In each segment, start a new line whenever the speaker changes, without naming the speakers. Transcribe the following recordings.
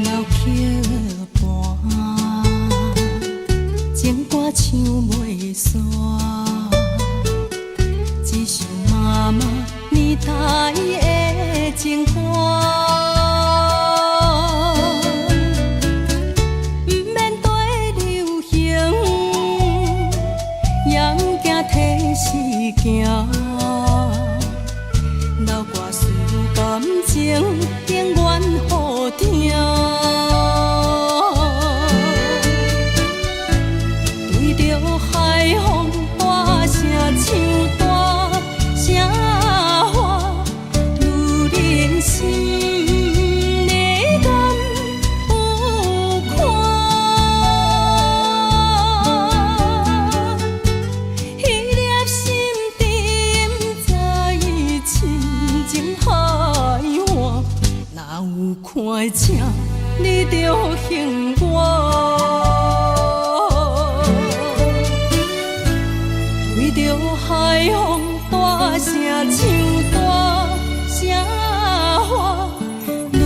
老桥畔，情歌唱袂煞，只想妈妈年代的情歌。不免对流行，也不惊替时行。老歌词感情永远好听。对着海风大声唱大声话，女人心。看请你着幸我，对着海风大声唱大声话，女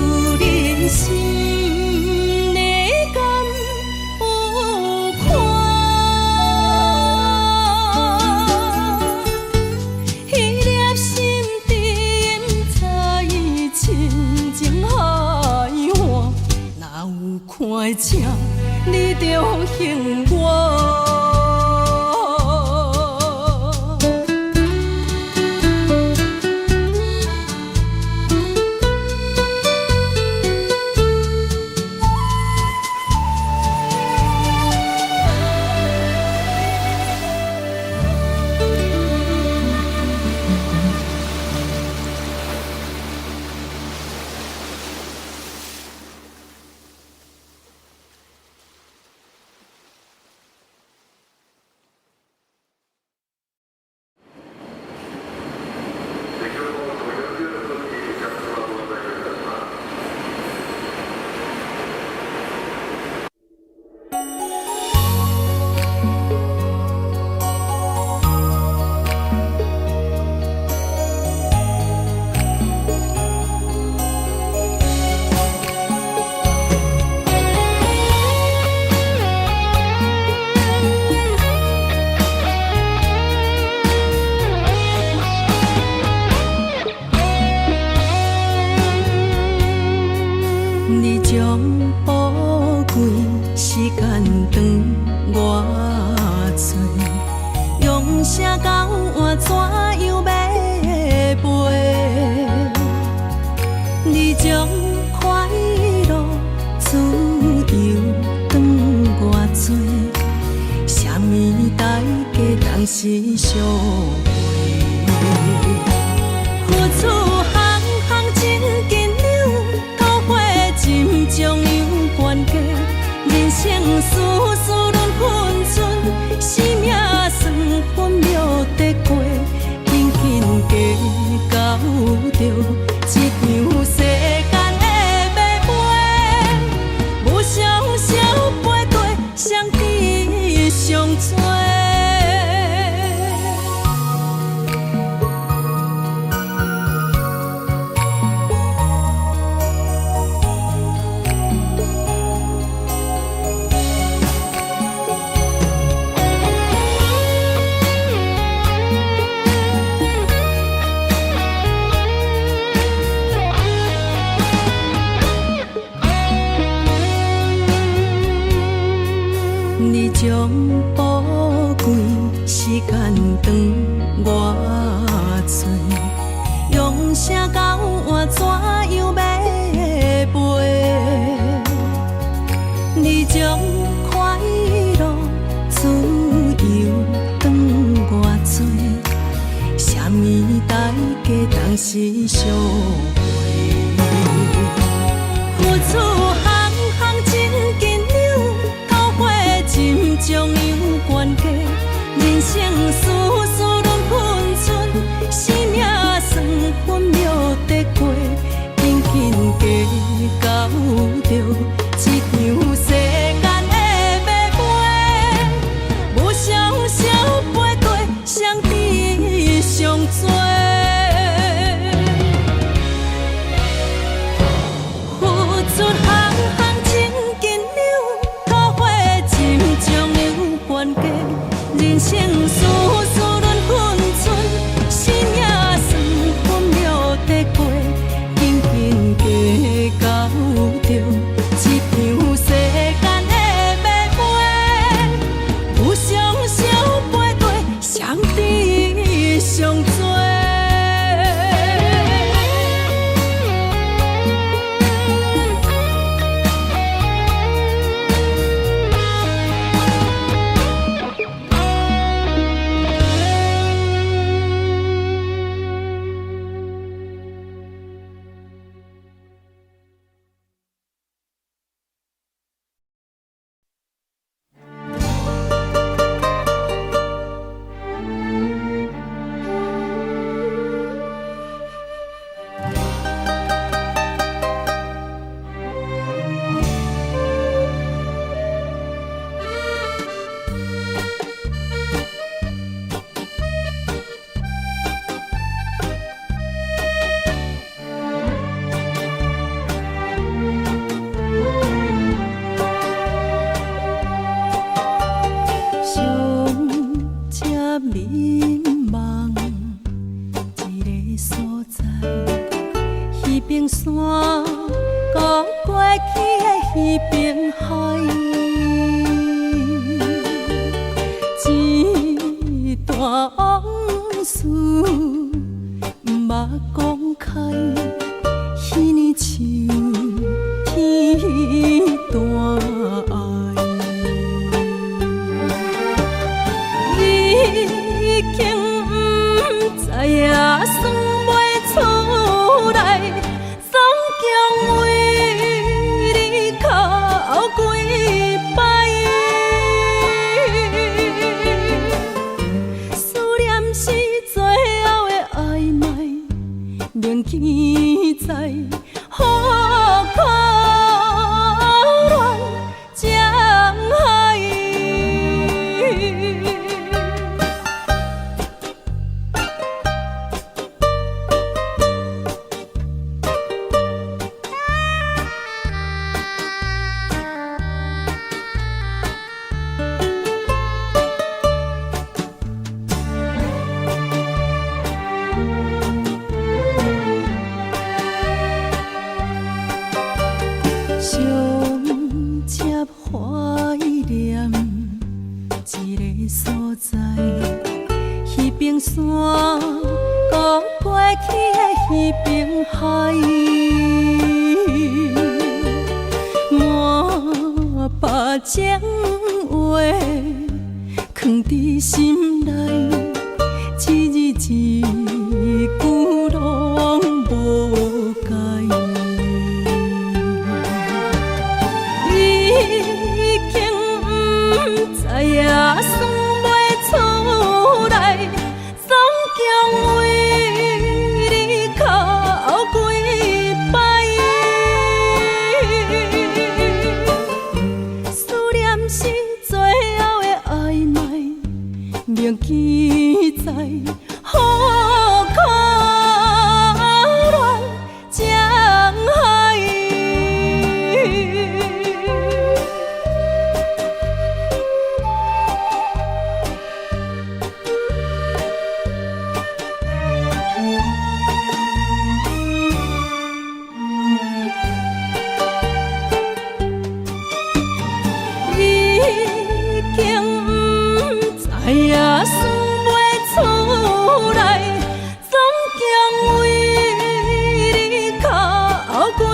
人心内敢有看？迄粒心沉在深情海。看请你着幸我。你将宝贵时间长我做，用声交换怎样要陪？你将快乐自由长我做，啥物代价当时相陪？付出行行真紧张，将有关系，人生事事轮分寸，生命算分秒得过，紧紧加到着一场世间的马背，无常少飞过，相知上多。你将宝贵时间长我做，用声交换怎样要陪？你将快乐自由长我做，啥物代价当时相陪？付出行行真紧张，将有关系，人生事事轮分寸，生命算分秒得过，紧紧彼边海，一段往事毋捌讲开，彼年像天大爱，已经不知影算袂出来，总共为你哭几摆，思念是最后的暧昧，铭记在好可恋江海。相接怀念一个所在，彼边山，讲过去的彼边海，满把情话藏伫心内，一字一句拢无改。已经不知影算袂出来，总共为你哭几摆，思念是最后的暧昧，铭记在好可恋江海。已经不知影算袂出来，总共为你哭几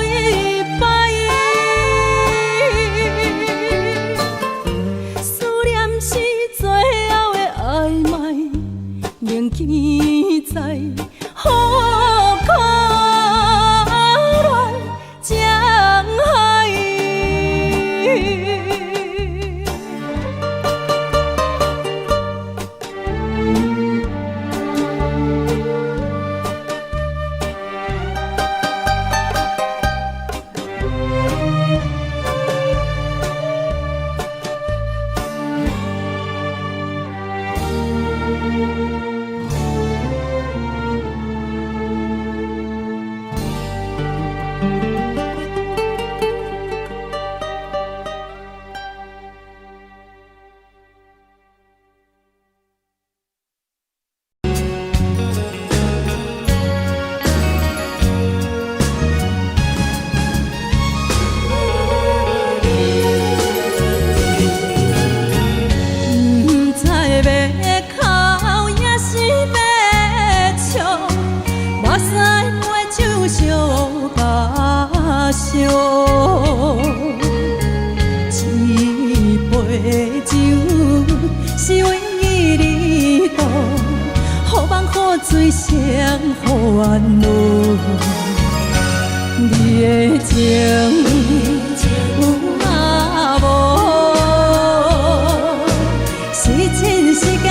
摆，思念是最后的暧昧，铭记在好可恋江海。一杯酒是为你倒，好梦好水双互缘路，你的情有啊无，是真是假？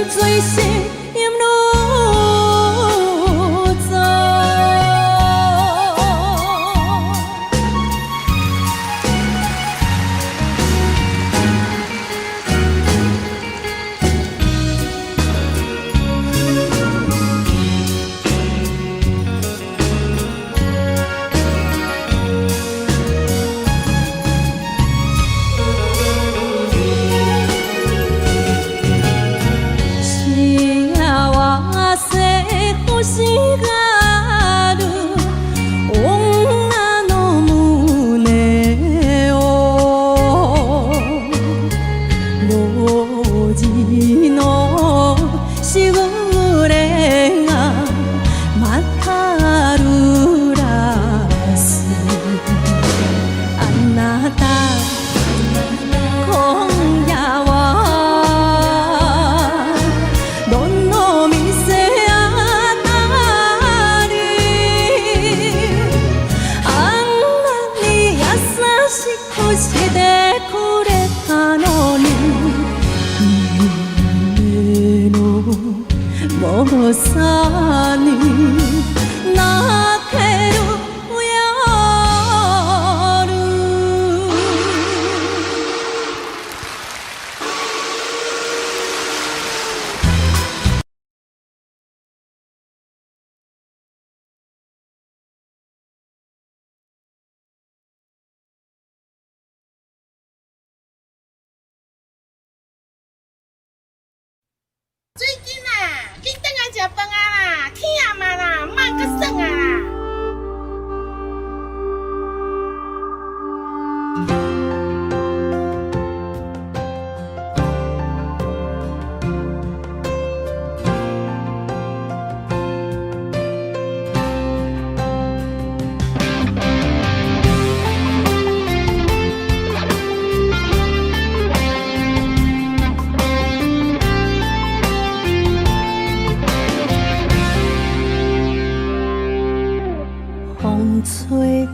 水是饮愈多。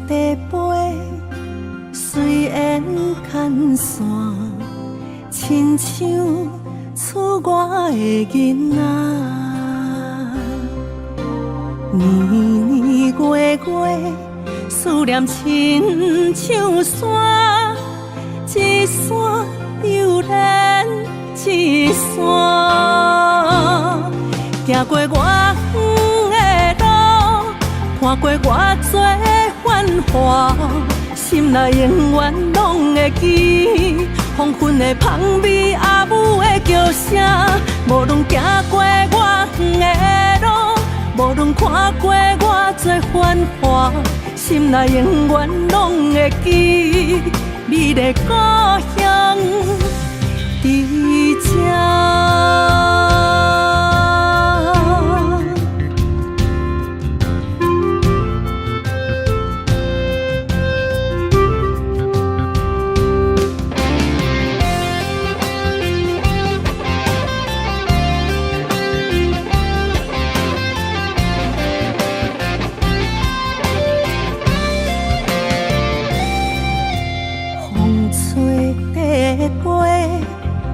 地飞，虽然牵线，亲像厝外的囡仔。年年月月，思念亲像山，一山又连一山，行过我远的路，看过偌多繁华，心内永远拢会记黄昏的香味，阿母的叫声。无论行过我远的路，无论看过偌多繁华，心内永远拢会记你的故乡伫这。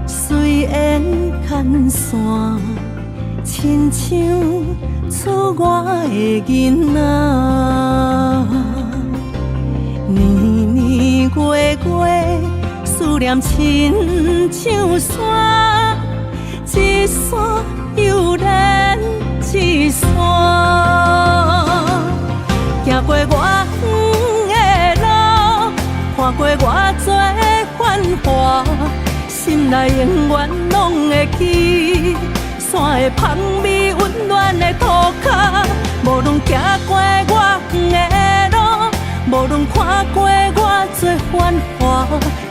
虽然牵线，亲像厝外的囡仔，年年月月，思念亲像山，一山又连一山，行过我远的路，看过偌多繁华，心内永远拢会记山的香味，温暖的土脚。无论行过我远的路，无论看过偌多繁华，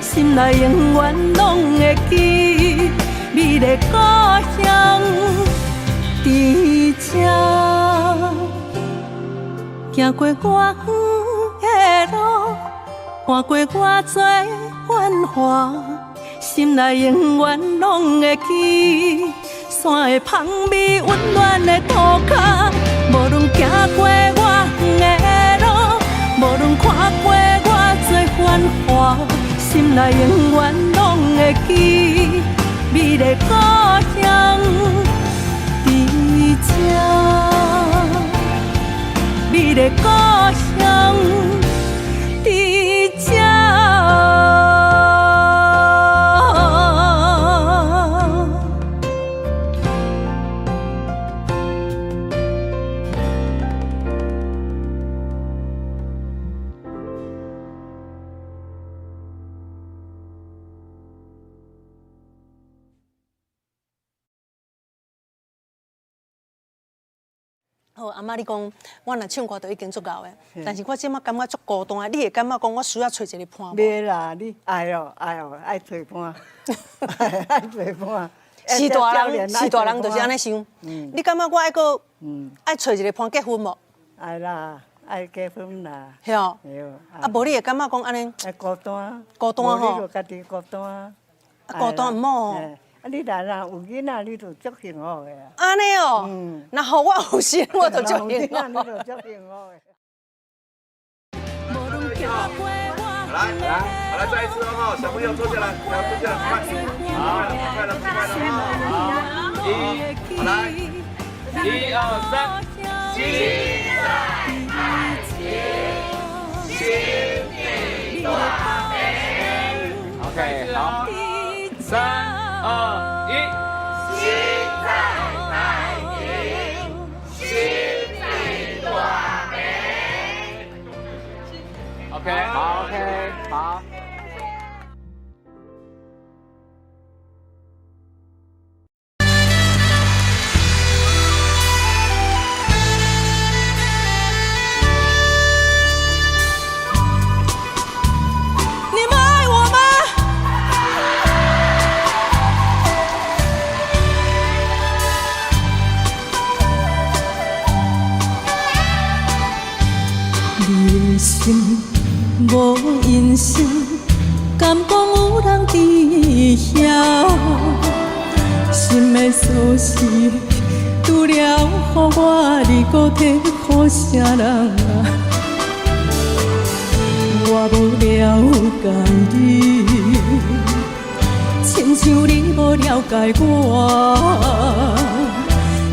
心内永远拢会记你的故乡伫这。行过我远的路，看过偌多繁华，心内永远拢会记山的香味，温暖的土脚。无论行过我远的路，无论看过偌多繁华，心内永远拢会记你的故乡伫这，你的故乡伫这。好，阿妈，你讲我若唱歌就已经足够的，但是我即马感觉足孤单，你会感觉讲我需要找一个伴无？
袂啦，你哎呦，爱找伴，爱找伴。
是大人，就是安尼想。你感觉我爱个爱找一个伴结婚无？
爱啦，爱结婚啦。
是哦。啊，无你会感觉讲安尼？
孤单。
孤单吼。
你就家己孤单。
孤单唔好哦。
你若有囡仔，你就足幸福的啊！
安尼哦，那好，我有心，我就足幸福。
你就足幸福的。
来，再一次哦，小朋友坐下来，坐下来，快了，好，来，1、2、3，期待爱情，心地大美。OK， 好，3、2、1，心在爱情，心地大美。OK， 好 ，OK， 好。
心无音声，敢讲有人知晓？心的锁匙，除了予我，你搁摕予啥人啊？无了解你，亲像你无了解我，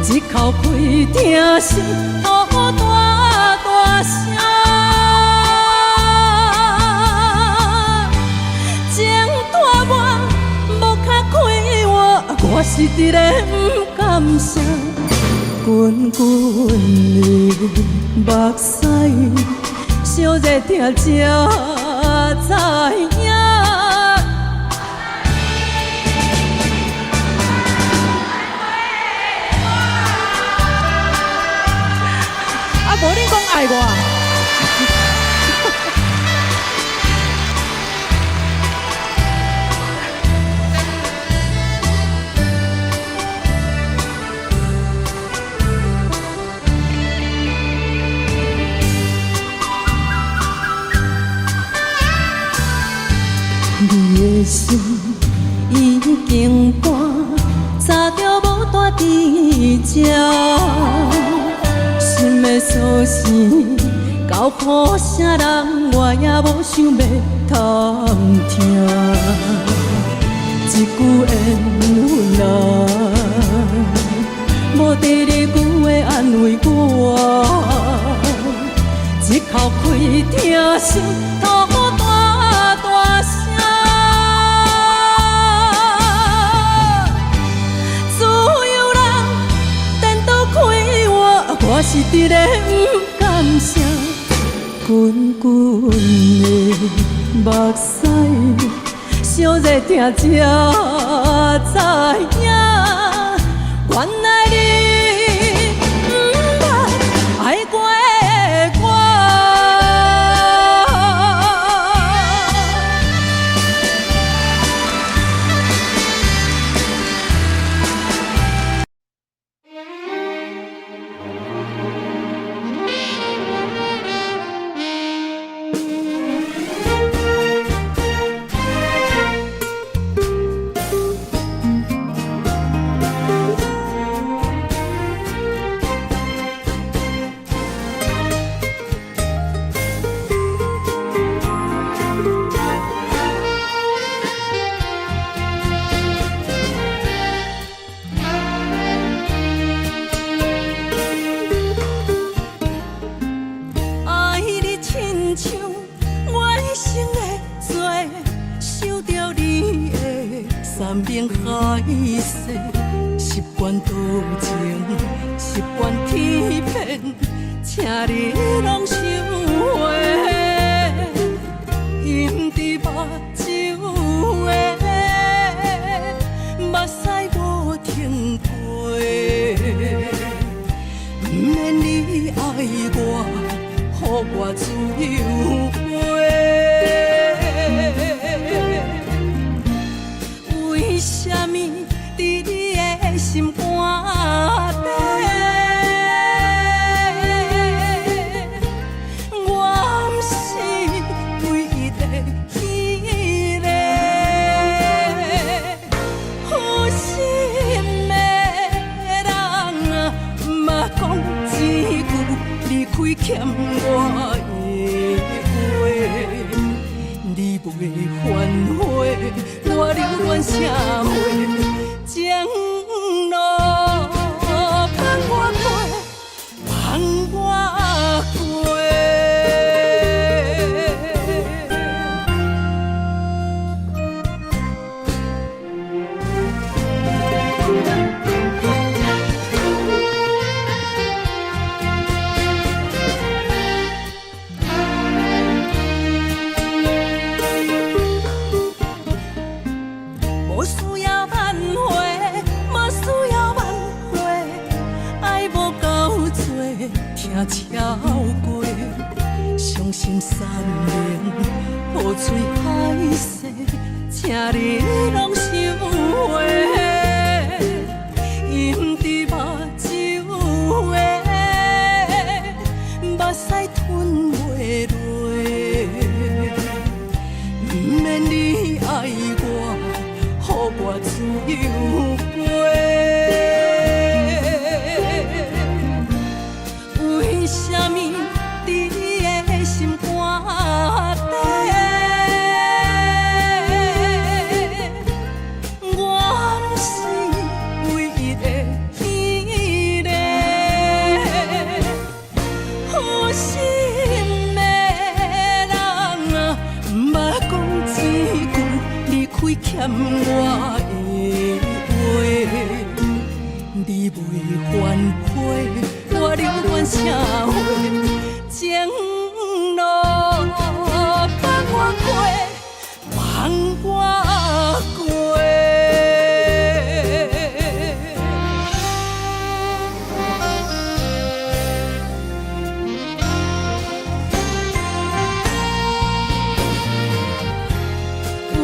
一口气听心好大大声，情大我无较快活，我是一个不甘心。滚滚的目屎，烧热听才知影。啊，无你讲爱我。你的心已经搬，早就无住伫这。心的锁匙交予啥人，我也无想要探听。一句缘分啊，无第二句话安慰我，一口气听心吐大大声。我是一个不甘心，滚滚的目屎，烧热听才知影，原来你不捌爱过的我。山明海誓，习惯多情，习惯欺骗，请你拢收回。饮伫目睭的，目屎无停过。不免你爱我，予我自由飞。为什么伫你的心肝底，我不是唯一的迄个负心的人啊？嘛讲一句离开欠我的话，你袂反悔。我留恋啥货，情路放我过，放我过。超过，伤心3年，雨水海誓，请你拢收回。饮伫目睭的，目屎吞袂落。不免你爱我，予我自由飞。为什么伫你的心肝底，我的话，你袂反悔，我留恋社会，情路放我过，放我过。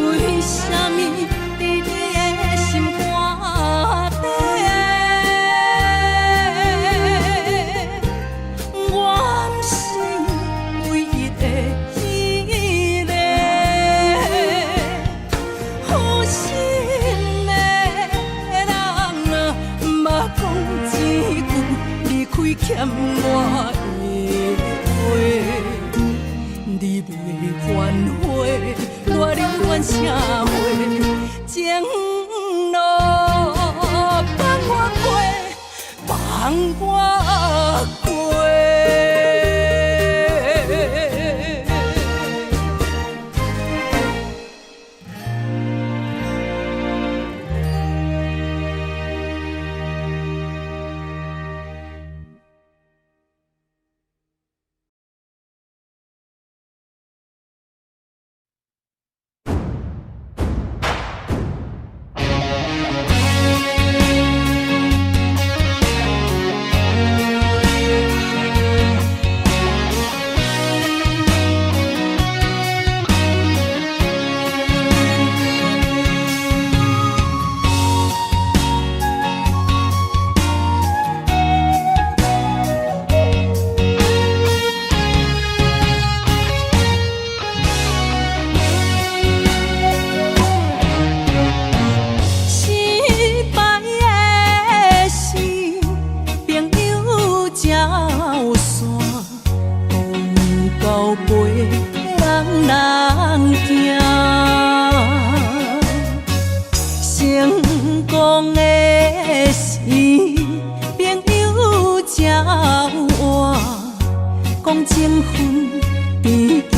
为什么伫你的心肝底，我不是唯一的迄个？有心的人啊，莫讲一句离开欠我的话，你袂反悔。我留恋社会，情路放我过，放我过。情分第一段，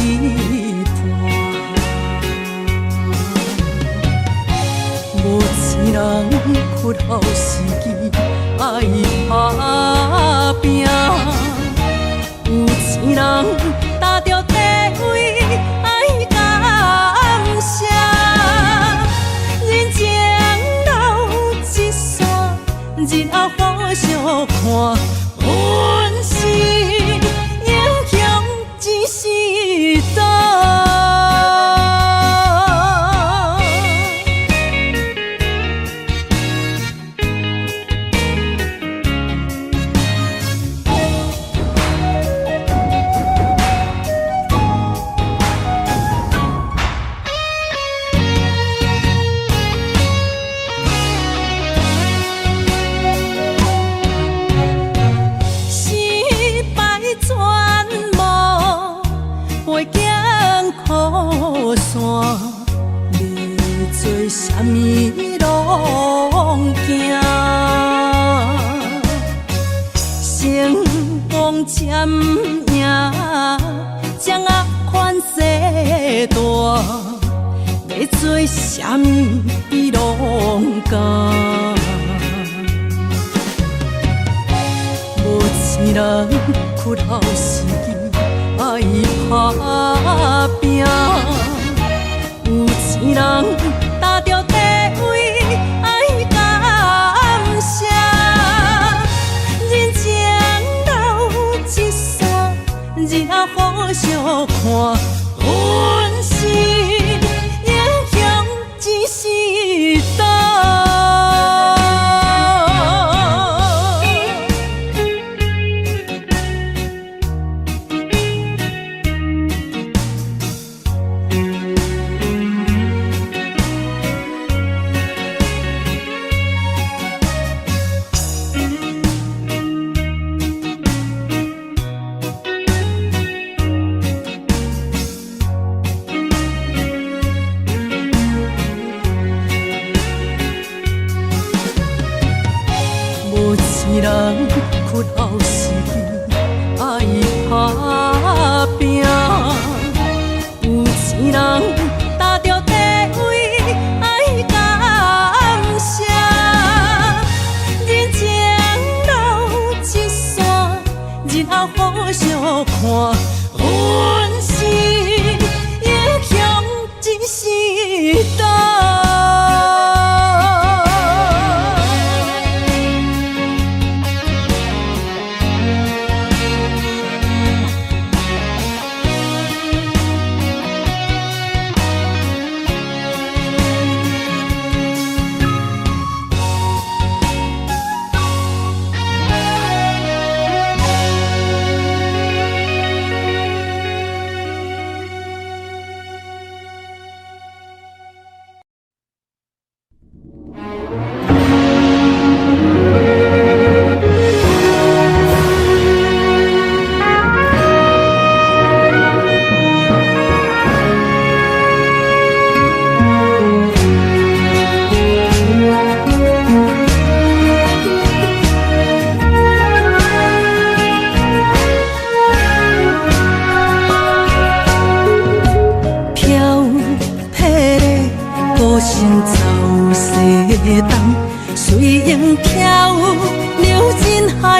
无钱人屈后时机爱打拼，有钱人踏着地位爱感谢，人情留一线，日后互相看，阮是。一时代。做啥物拢惊，成功占赢，掌握权势大，要做啥物伊拢敢。无钱人屈后时机爱打拼，有钱人。踏着地位爱感谢，人情留一线，日后互相看，阮是英雄一时代。人屈后时机爱打拼，有钱人踏着地位爱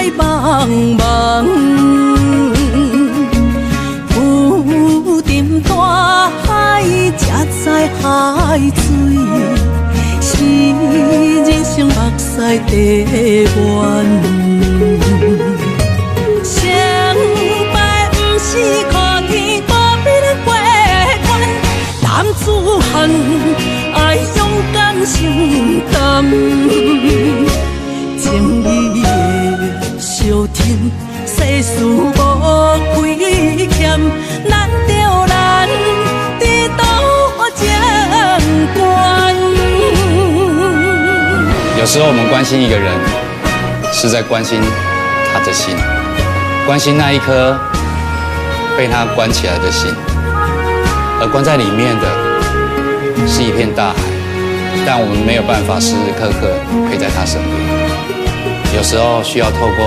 海茫茫，浮沉大海，才知海水是人生目屎地缘。成败不是靠天，保庇咱过关。男子汉爱勇敢承担，情义的小天，世事无亏欠，咱着咱伫倒将关。
有时候我们关心一个人，是在关心他的心，关心那一颗被他关起来的心，而关在里面的是一片大海，但我们没有办法时时刻刻陪在他身边。有时候需要透过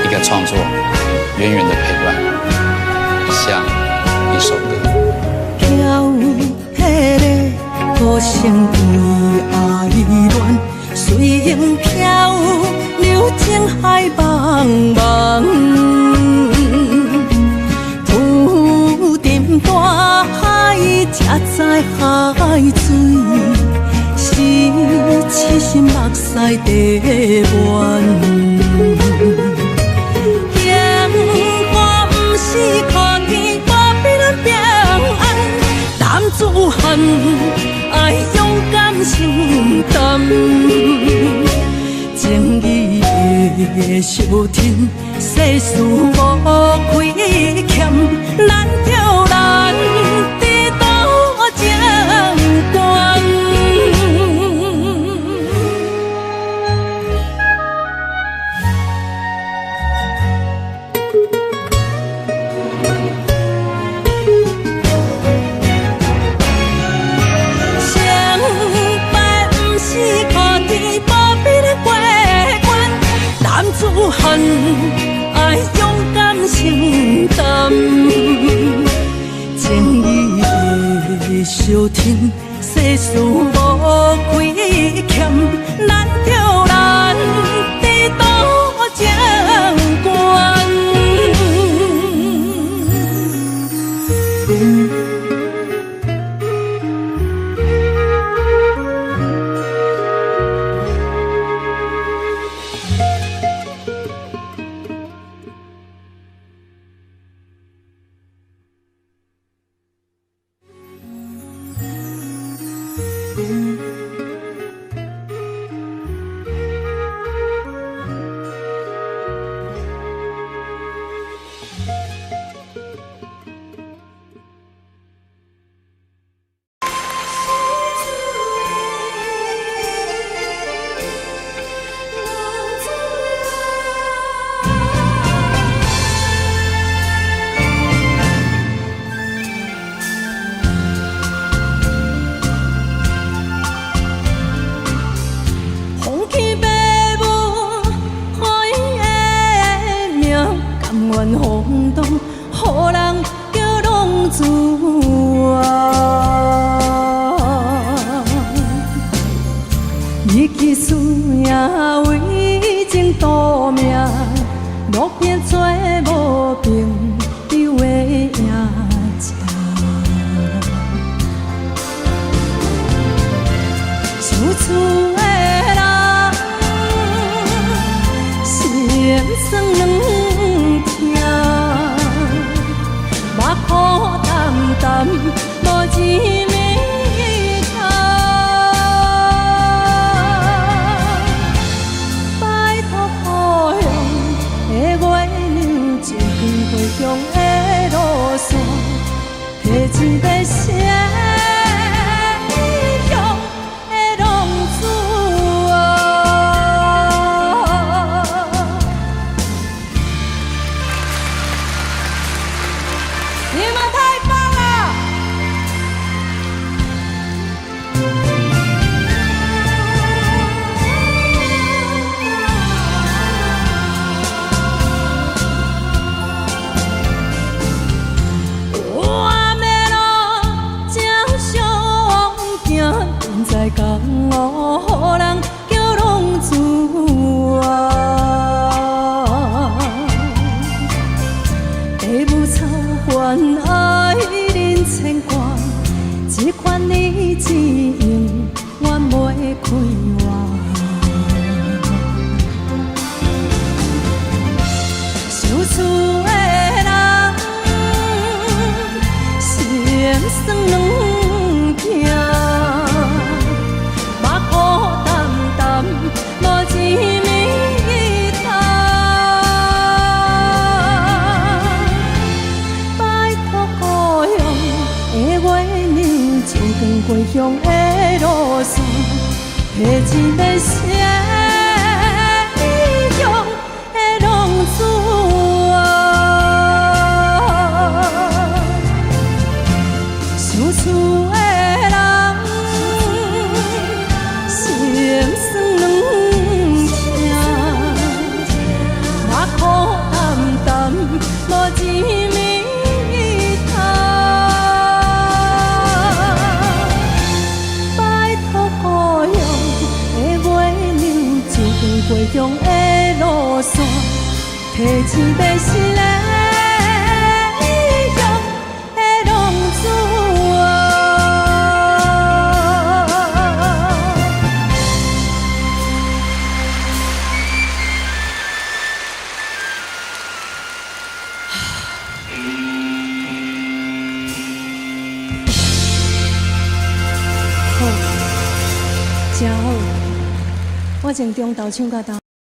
一个创作，远远的陪伴，像一首歌。
飘迄个孤城为爱恋，随影飘，流情海茫茫。浮沉大海，才知海水是痴心目屎地缘。幸福不是靠天，保庇咱平安。男子汉爱勇敢承担，情义的小天，世事无亏欠，咱着咱伫倒将关。男子汉爱勇敢承担，情义的小天，世事无亏欠，咱着咱伫倒将关。酸软疼，目苦淡淡，无一味汤。拜托故乡的月亮，照光归乡的路线，提一个声。厝的人，心酸软疼，目苦淡淡，无一味汤。拜托故乡的月亮，照光归乡的路线，提一杯心的。真好，我从中昼唱到头。